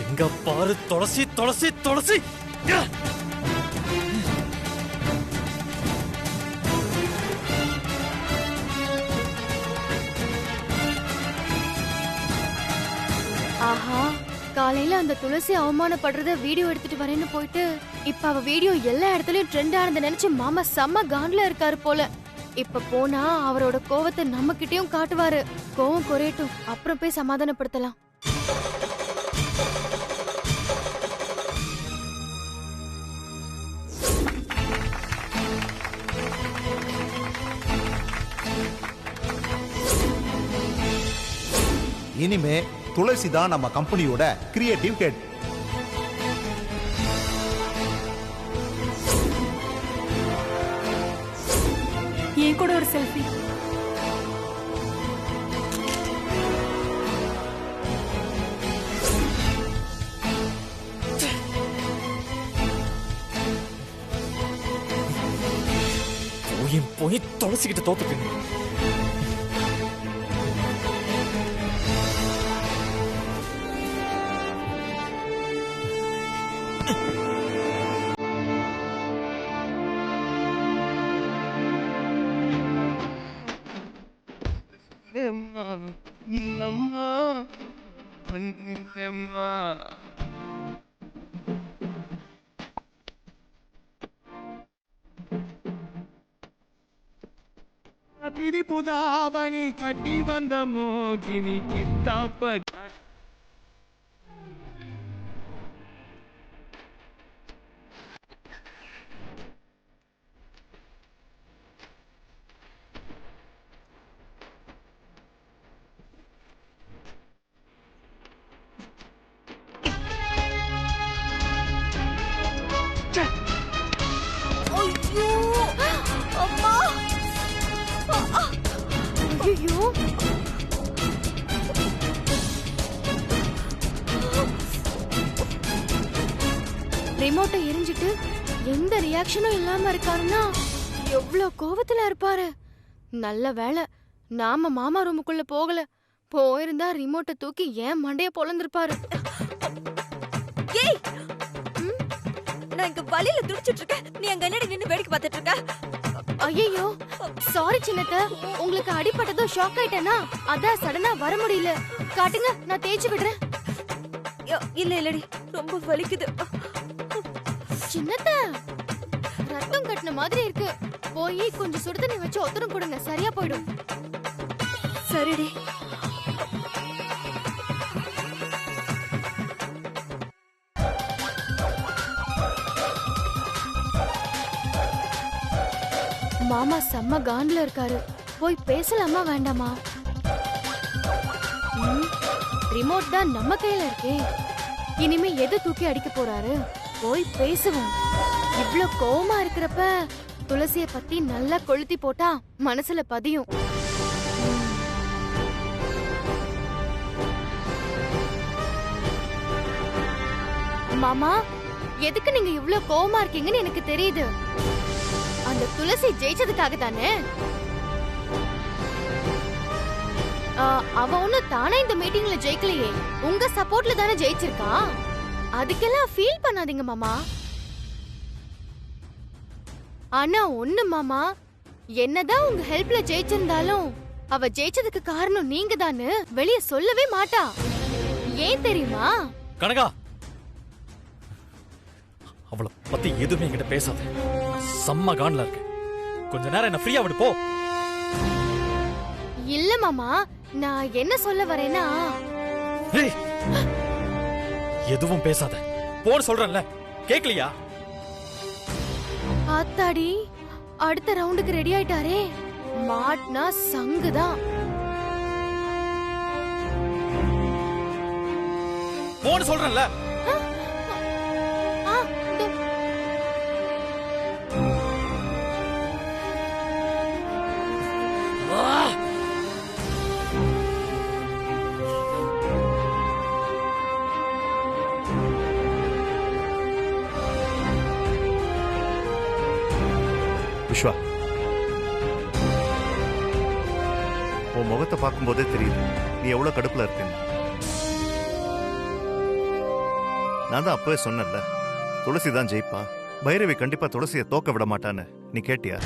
எங்க பாரு துளசி துளசி துளசி. ஆஹா, காலையில அந்த துளசி அவமானப்படுறத வீடியோ எடுத்துட்டு வரேன்னு போயிட்டு இப்ப அவ வீடியோ எல்லா இடத்துலயும் ட்ரெண்ட் ஆனதை நினைச்சு மாமா செம்ம காண்ட்ல இருக்காரு போல. இப்ப போனா அவரோட கோவத்தை நம்ம கிட்டயும் காட்டுவாரு. கோவம் குறையட்டும், அப்புறம் போய் சமாதானப்படுத்தலாம். இனிமே துளசி தான் நம்ம கம்பெனியோட கிரியேட்டிவ் ஹெட். என் கூட ஒரு செல்ஃபி. போய் துளசிக்கிட்ட தோத்துக்குங்க. புதாவணி கட்டி வந்த மோகினி கித்தாப்ப ஐயோ, ரிமோட்டை எரிஞ்சிட்டு எந்த ரியாக்ஷனும் இல்லாம இருக்காருன்னா எவ்வளவு கோவத்துல இருப்பாரு. நல்ல வேளை நாம மாமா ரூமுக்குள்ள போகல. போயிருந்தா ரிமோட்டை தூக்கி ஏன் மண்டைய பொளந்திருப்பாரு. ஏய், நான் இங்க வழியில துடிச்சிட்டு இருக்கேன், நீ அங்க என்னடி நின்னு வேடிக்கை பார்த்துட்டு இருக்க? ஐயோ, சாரி சின்னத்த, உங்களுக்கு அடிபட்டதும் ஷாக் ஆயிட்டேனா, அதான் சடனா வர முடியல. காட்டுங்க, நான் தேய்ச்சி விடுறேன். இல்ல இல்லடி, ரொம்ப வலிக்குது. சின்னத்த, ரத்தம் கட்டின மாதிரி இருக்கு. போய் கொஞ்சம் சுடு தண்ணி வச்சு ஒத்தரம் கொடுங்க, சரியா போயிடும். சரிடி. மாமா செம்ம காண்ட்ல இருக்காரு. போய் பேசலாமா வேண்டாமா? ரிமோட் தான் நம்ம கையில இருக்கே. இனிமே எது தூக்கி அடிக்க போறாரு? போய் பேசுவோம். இவ்ளோ கோவமா இருக்கிறப்ப துளசிய பத்தி நல்லா கொளுத்தி போட்டா மனசுல பதியும். மாமா, எதுக்கு நீங்க இவ்ளோ கோவமா இருக்கீங்கன்னு எனக்கு தெரியுது. அந்த துளசி ஜெயிச்சதுக்காக தானே? அவ ஒன்னும் தானே இந்த மீட்டிங்ல ஜெயிக்கலையே, உங்க சப்போர்ட்ல தானே ஜெயிச்சிருக்கா. அதுக்கெல்லாம் ஃபீல் பண்ணாதீங்க மாமா. ஆனா ஒண்ணு மாமா, என்னதான் உங்க ஹெல்ப்ல ஜெயிச்சிருந்தாலும் அவ ஜெயிச்சதுக்கு காரணம் நீங்க தானே வெளிய சொல்லவே மாட்டா. ஏன் தெரியுமா? கனகா, அவளை பத்தி எதுவுமே என்கிட்ட பேசாத. செம்ம காண்ட்ல இருக்கு. கொஞ்ச நேரம் என்ன ஃப்ரீயா விடு போ. இல்ல மாமா, நான் என்ன சொல்ல வரேன்னா, எதுவும் பேசாத போன்னு சொல்றேன்ல, கேக்கலையா? ஆத்தாடி, அடுத்த ரவுண்டுக்கு ரெடி ஆயிட்டாரே. மாட்னா சங்குதான். போன்னு சொல்றேன்ல. விஸ்வா, உன் முகத்தை பார்க்கும்போதே தெரியுது நீ எவ்வளவு கடுப்புல இருக்கேன்னு. நான் தான் அப்பவே சொன்னேன்ல, துளசி தான் ஜெயிப்பா, பைரவி கண்டிப்பா துளசியை தோக்க விட மாட்டான்னு. நீ கேட்டியா?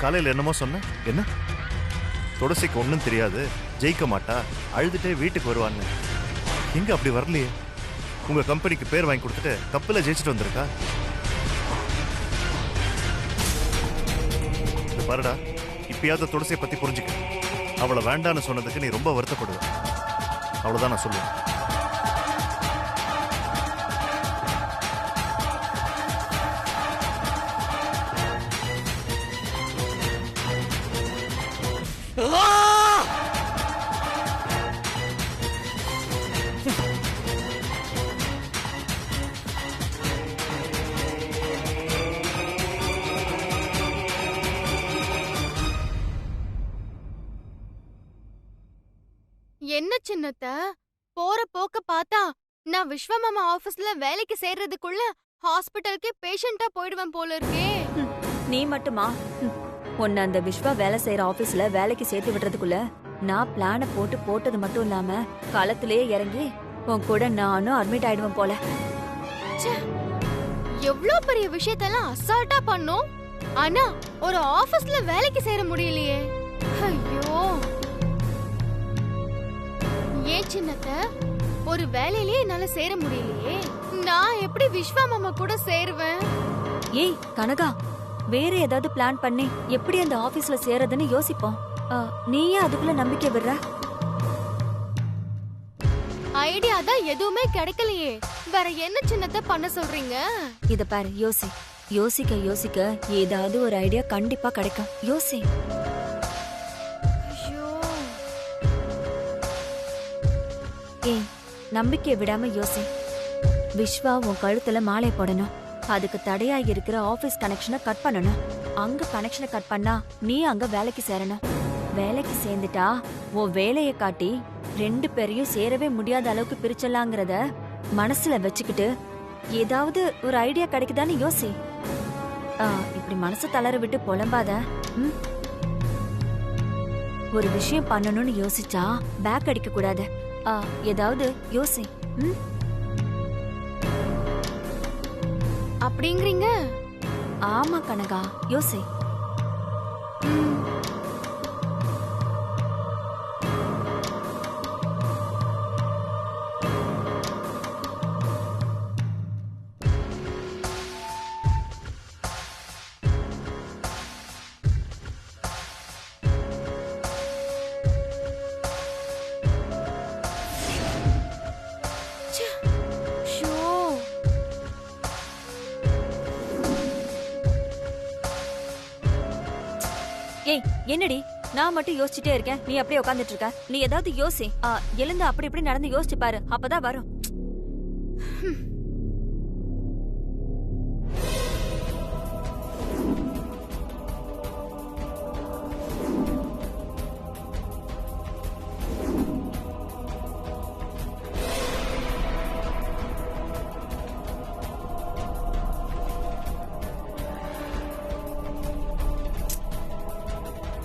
காலையில் என்னமோ சொன்ன? என்ன துளசிக்கு ஒன்றும் தெரியாது, ஜெயிக்க மாட்டா, அழுதுட்டே வீட்டுக்கு வருவான்னு. எங்க அப்படி வரலையே. உங்க கம்பெனிக்கு பேர் வாங்கி கொடுத்துட்டு கப்பில ஜெயிச்சுட்டு வந்திருக்கா. பாருடா, இப்பயாவது துளசியை பத்தி புரிஞ்சுக்க. அவளை வேண்டான்னு சொன்னதுக்கு நீ ரொம்ப வருத்தப்படுவ. அவ்வளவுதான் நான் சொல்லுவேன். என்ன சின்னத்த, போற போக்க பார்த்தா நான் விஸ்வமாமா ஆபீஸ்ல வேலைக்கு சேர்றதுக்குள்ள ஹாஸ்பிட்டலுக்கே பேஷண்டா போயிடுவேன் போல இருக்கே. நீ மட்டுமா? உன்னை அந்த விஸ்வா வேலை செய்யற ஆபீஸ்ல வேலைக்கு சேர்த்து விடுறதுக்குள்ள நான் பிளான போட்டது மட்டும் இல்லாம களத்திலேயே இறங்கி உன் கூட நானும் அட்மிட் ஆயிடுவேன் போல. எவ்ளோ பெரிய விஷயத்தெல்லாம் அசால்ட்டா பண்ணோம், ஆனா ஒரு ஆபீஸ்ல வேலைக்கு சேர முடியலையே. ஐயோ, ஏன் சின்னத்த, ஒரு வேலையிலே என்னால சேர முடியலையே, நான் எப்படி விஸ்வா மாமா கூட சேருவேன்? ஏய் கனகா, வேற ஏதாவது பிளான் பண்ணி எப்படி அந்த ஆபீஸ்ல சேரதுன்னு யோசிப்போம். நீயே அதுக்குள்ள நம்பிக்கை விடுற? ஐடியா தான் எதுவுமே கிடைக்கலையே, வேற என்ன சின்னத்த பண்ண சொல்றீங்க? இத பாரு, யோசிக்க யோசிக்க ஏதாவது ஒரு ஐடியா கண்டிப்பா கிடைக்கும். யோசி. ஏய், நம்பிக்கை விடாம யோசி. விஸ்வா உன் கழுத்துல மாலை போடணும், அதுக்கு தடையா இருக்கிற ஆபீஸ் கனெக்ஷனை கட் பண்ணணும். அங்க கனெக்ஷனை கட் பண்ணா நீ அங்க வேலைக்கு சேரணும். வேலைக்கு சேர்ந்துட்டா உன் வேலையை காட்டி 2 பேரையும் சேரவே முடியாத அளவுக்கு பிரிச்சலாங்கிறத மனசுல வச்சுக்கிட்டு ஏதாவது ஒரு ஐடியா கிடைக்குதான்னு யோசி. இப்படி மனசு தளர விட்டு புலம்பாத. ஒரு விஷயம் பண்ணணும்னு யோசிச்சா பேக் அடிக்க கூடாது. ஏதாவது யோசி. அப்படிங்கிறீங்க? ஆமா கனகா, யோசி. ஏய், என்னடி நான் மட்டும் யோசிச்சுட்டே இருக்கேன், நீ அப்படியே உட்காந்துட்டு இருக்க? நீ ஏதாவது யோசி. எழுந்து அப்படி இப்படி நடந்து யோசிச்சு பாரு, அப்பதான் வரும்.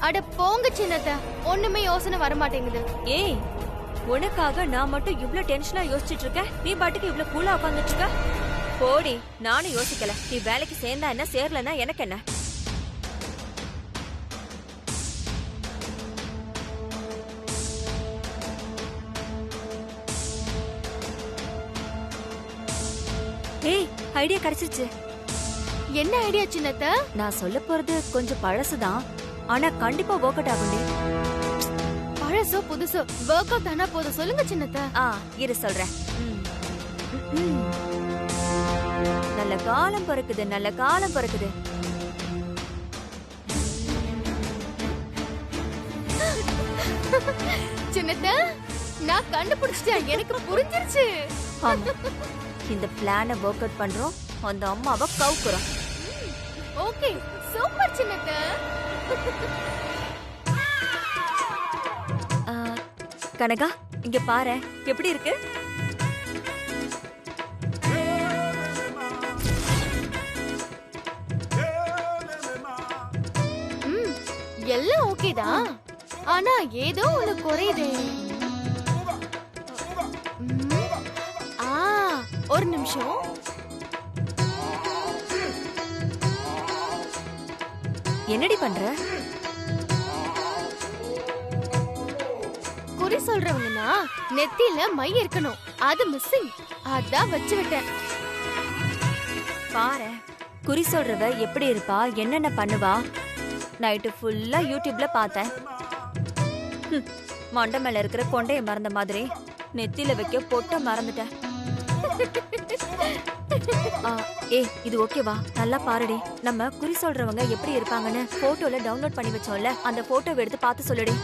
அட போங்க சின்னத்த, ஒண்ணுமே யோசனை வர மாட்டேங்குது. ஏய், உனக்காக நான் மட்டும் இவ்ளோ டென்ஷனா யோசிச்சுட்டு இருக்கேன், நீ பாட்டுக்கு இவ்ளோ கூலா உட்காந்துட்டு இருக்க. போடி, நானும் யோசிக்கல. நீ வேலைக்கு சேர்ந்தா என்ன, சேரலன்னா எனக்கு என்ன? ஏய், ஐடியா கிடைச்சிருச்சு. என்ன ஐடியா சின்னத்த? நான் சொல்ல போறது கொஞ்சம் பழசுதான், ஆனா கண்டிப்பா ஒர்க் அவுட் ஆகும்டி. பழசோ புதுசோ ஒர்க் அவுட் ஆனா போதும், சொல்லுங்க சின்னத்த. இரு சொல்றேன். நல்ல காலம் பிறக்குது, நல்ல காலம் பிறக்குது. சின்னத்த, நான் கண்டுபிடிச்சிட்டேன், எனக்கு புரிஞ்சிருச்சு. ஆமா, இந்த பிளான ஒர்க் அவுட் பண்றோம், அந்த அம்மாவை கவுக்குறோம். ஓகே, சூப்பர் சின்னத்த. கனகா, இங்க பாரு, எப்படி இருக்கு? எல்லாம் ஓகே தான், ஆனா ஏதோ ஒண்ணு குறையுதே. ஒரு நிமிஷம். என்னடி பண்ற? குறி சொல்றவங்கன்னா நெத்தியில மை இருக்கணும், அது மிஸ்ஸிங், அதான் வச்சு விட்டேன். பாரு, குறி சொல்றவ எப்படி இருப்பா, என்னென்ன பண்ணுவா, நைட்டு ஃபுல்லா யூடியூப்ல பார்த்தேன். மண்டை மேல இருக்கிற கொண்டைய மறந்த மாதிரி நெத்தியில வைக்க பொட்ட மறந்துட்டேன். இது ஓகேவா? நல்லா பாருடி. நம்ம குறி சொல்றவங்க எப்படி இருப்பாங்கன்னு போட்டோல டவுன்லோட் பண்ணி வச்சோம்ல, அந்த போட்டோவை எடுத்து பார்த்து சொல்லுடி.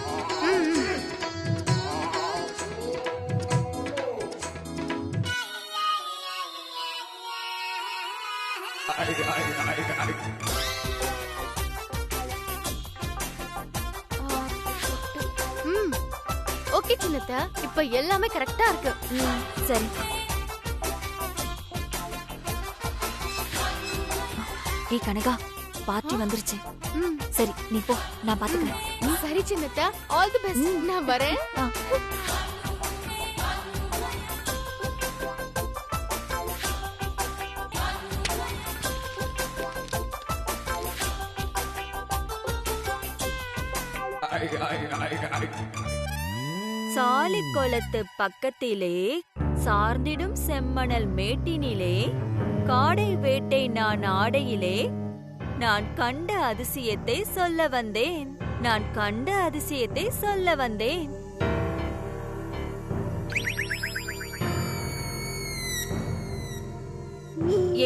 ஓகே சின்னத்த, இப்ப எல்லாமே கரெக்டா இருக்கு. சரி. ஏய் கனகா, பார்ட்டி வந்துருச்சு. சரி நீ போ, நான் பாத்துக்கிறேன். சரி சின்னத்த, ஆல் தி பெஸ்ட். நான் வரேன். சாலி குளத்து பக்கத்திலே சார்ந்திடும் செம்மணல் மேட்டினிலே காடை வேட்டை நான் ஆடையிலே நான் கண்ட அதிசயத்தை சொல்ல வந்தேன், நான் கண்ட அதிசயத்தை சொல்ல வந்தேன்.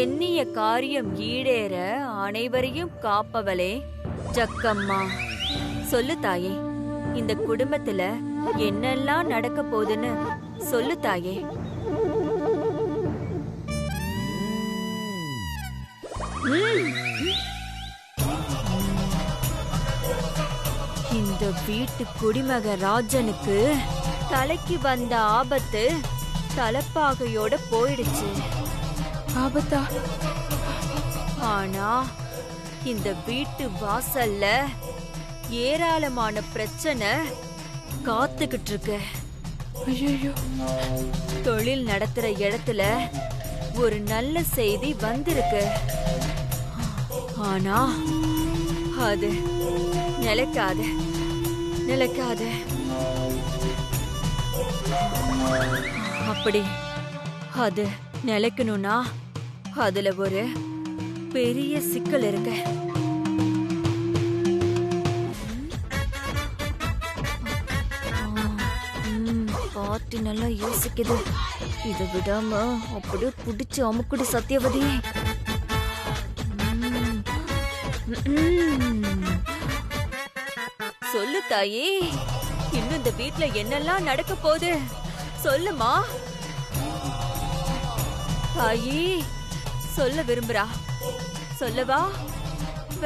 எண்ணிய காரியம் ஈடேற அனைவரையும் காப்பவளே ஜக்கம்மா. சொல்லு தாயே, இந்த குடும்பத்துல என்னெல்லாம் நடக்க போகுதுன்னு சொல்லு தாயே. இந்த வீட்டு குடிமக ராஜனுக்கு தலைக்கு வந்த ஆபத்து தலைப்பாகையோட போயிடுச்சு. ஆபத்தா? ஆனா இந்த வீட்டு வாசல்ல ஏராளமான பிரச்சனை காத்துக்கிட்டு இருக்கு. ஐயோ, தொழில் நடத்துற இடத்துல ஒரு நல்ல செய்தி வந்திருக்கு. ஆனா அது நிலைக்காது, நிலைக்காது. அப்படி அது நிலைக்கணும்னா அதுல ஒரு பெரிய சிக்கல் இருக்கு. பாட்டி நல்லா யோசிக்குது. இதை விடாம அப்படியே புடிச்சு அமுக்குடி சத்தியவதி. சொல்லு தாயே, இன்னும் இந்த வீட்ல என்னெல்லாம் நடக்க போகுது சொல்லுமா. தாயி சொல்ல விரும்புறா, சொல்லவா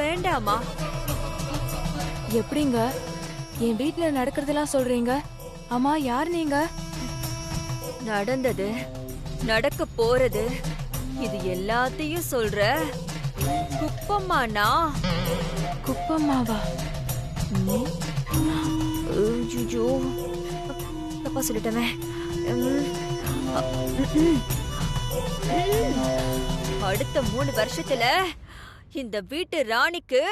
வேண்டாமா? எப்படிங்க என் வீட்ல நடக்கிறதெல்லாம் சொல்றீங்க? அம்மா, யார் நீங்க? நடந்தது, நடக்க போறது, இது எல்லாத்தையும் சொல்ற குப்பம்மாண்ணா. குப்பம்மாவா? ஐயோ, தப்பா சொல்லிட்டவே. அடுத்த 3 வருஷத்துல இந்த வீட்டு ராணிக்கு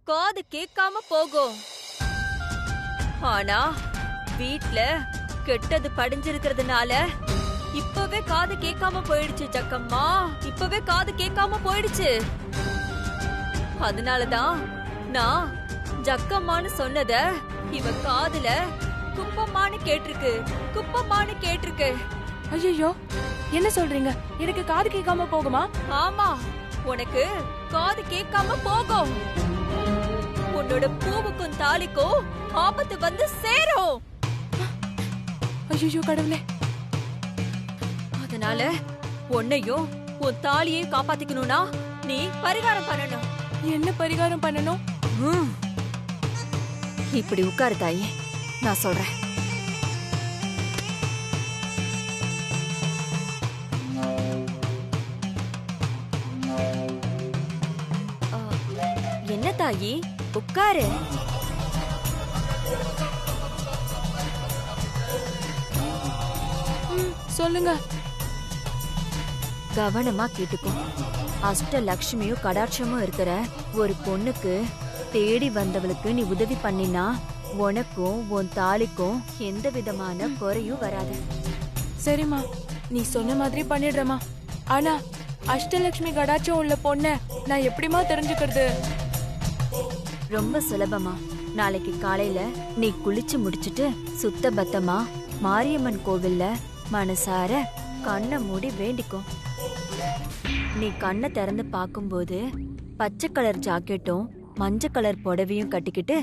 காது கேட்காம போகும். ஆனா வீட்ல கெட்டது படிஞ்சிருக்கிறதுனால இப்பவே காது கேட்காம போயிடுச்சு ஜக்கம்மா, இப்பவே காது கேட்காம போயிடுச்சு. அதனாலதான் நான் ஜக்கம்மான்னு சொன்னத இவ காதுல குப்பம்மான்னு கேட்டிருக்கு, குப்பம்மான்னு கேட்டிருக்கு. ஐயோ, என்ன சொல்றீங்க? எனக்கு காது கேட்காம போகுமா? ஆமா, உனக்கு காது கேட்காம போகும். உன்னோட பூவுக்கும் தாலிக்கும் ஆபத்து வந்து சேரும். ஐயோ கடவுளே. அதனால உன்னையும் உன் தாலியையும் காப்பாத்திக்கணும்னா நீ பரிகாரம் பண்ணணும். என்ன பரிகாரம் பண்ணணும்? இப்படி உட்காரு தாயே, நான் சொல்றேன். என்ன தாயி, உட்காரு. சொல்லுங்க. கவனமா கேட்டுக்கோ. அஷ்டலட்சுமியும் கடாட்சமும் இருக்கிற ஒரு பொண்ணுக்கு தேடி வந்தவளுக்கு நீ உதவி பண்ணினா உனக்கும் உன் தாலிக்கும் எந்த விதமான குறையும் வராது. சரிம்மா, நீ சொன்ன மாதிரி பண்ணிடுறேம்மா. ஆனா அஷ்டலட்சுமி கடாட்சம் உள்ள பொண்ண நான் எப்படிமா தெரிஞ்சுக்கிறது? ரொம்ப சுலபமா. நாளைக்கு காலையில நீ குளிச்சு முடிச்சிட்டு சுத்த பத்தமா மாரியம்மன் கோவில்ல மனசார கண்ணை மூடி வேண்டிக்கோ. நீ கண்ணை திறந்து பார்க்கும்போது பச்சை கலர் ஜாக்கெட்டும் மஞ்சள் கலர் புடவையும் கட்டிக்கிட்டு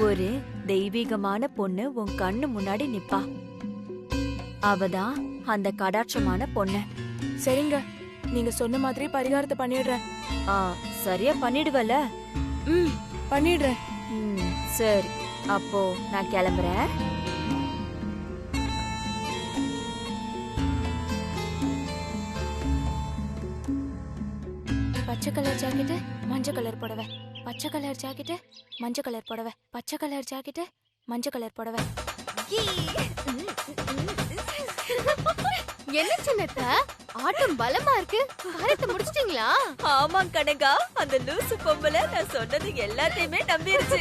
ஒரு தெய்வீகமான பொண்ணு உன் கண்ணு முன்னாடி நிப்பா. அவதான் அந்த கடாட்சமான பொண்ணு. சரிங்க, நீங்க சொன்ன மாதிரி பரிகாரத்தை பண்ணிடுறேன். சரியா பண்ணிடுவல? பண்ணிடுறேன். சரி, அப்போ நான் கிளம்புறேன். பச்சை கலர் ஜாக்கெட்டு மஞ்சள் கலர் புடவை, பச்சை கலர் ஜாக்கெட்டு மஞ்சள் கலர் புடவை, பச்சை கலர் ஜாக்கெட்டு மஞ்சள் கலர் புடவை. என்ன சின்னத்த ஆட்டம் பலமா இருக்கு? காரியத்தை முடிச்சிட்டீங்களா? ஆமா கனகா, அந்த லூசு பொம்பளை நான் சொன்னது எல்லாத்தையுமே நம்பிருச்சு.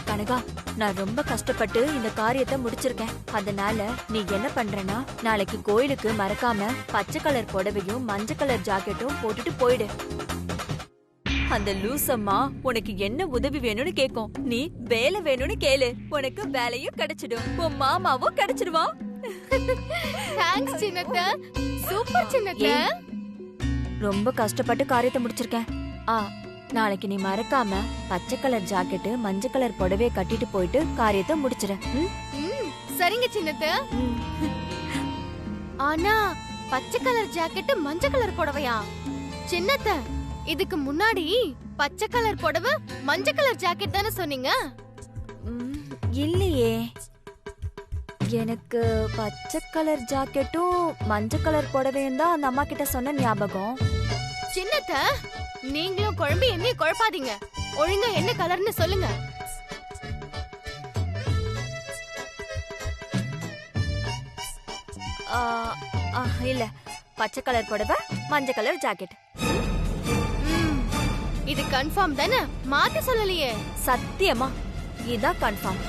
கனகா, நான் ரொம்ப கஷ்டப்பட்டு இந்த காரியத்தை முடிச்சிருக்கேன். அதனால நீ என்ன பண்றனா, நாளைக்கு கோயிலுக்கு மறக்காம பச்சை கலர் புடவையும் மஞ்சள் கலர் ஜாக்கெட்டும் போட்டுட்டு போயிடு. அந்த லூசம்மா உனக்கு என்ன உதவி வேணும்னு கேக்கும். நீ வேலை வேணும்னு கேளு, உனக்கு வேலையும் கிடைச்சிடும், உன் மாமாவும் கிடைச்சிடுவான். Thanks சின்னத்த, super சின்னத்த. ரொம்ப கஷ்டப்பட்டு காரியத்தை முடிச்சிருக்கேன். நாளைக்கு நீ மறக்காம பச்சை கலர் ஜாக்கெட்டு மஞ்சள் கலர் புடவையை கட்டிட்டு போயிட்டு காரியத்தை முடிச்சிட. சரிங்க சின்னத்த. ஆனா பச்சை கலர் ஜாக்கெட்டு மஞ்சள் கலர் புடவையா? சின்னத்த, இதுக்கு முன்னாடி பச்சை கலர் புடவை மஞ்சள் கலர் ஜாக்கெட் தானே சொன்னீங்க? இல்லையே, எனக்கு பச்சை கலர் ஜாக்கெட்டும் மஞ்சள் கலர் புடவையும் தான் அந்த அம்மா கிட்ட சொன்ன ஞாபகம். சின்னத்த, நீங்களும் குழம்பு என்னைய குழப்பாதீங்க. ஒழுங்கா என்ன கலர்னு சொல்லுங்க. இல்ல, பச்சை கலர் புடவை மஞ்சள் கலர் ஜாக்கெட். இது கன்ஃபார்ம் தானே? மாத்தி சொல்லலையே. சத்தியமா இதான் கன்ஃபார்ம்.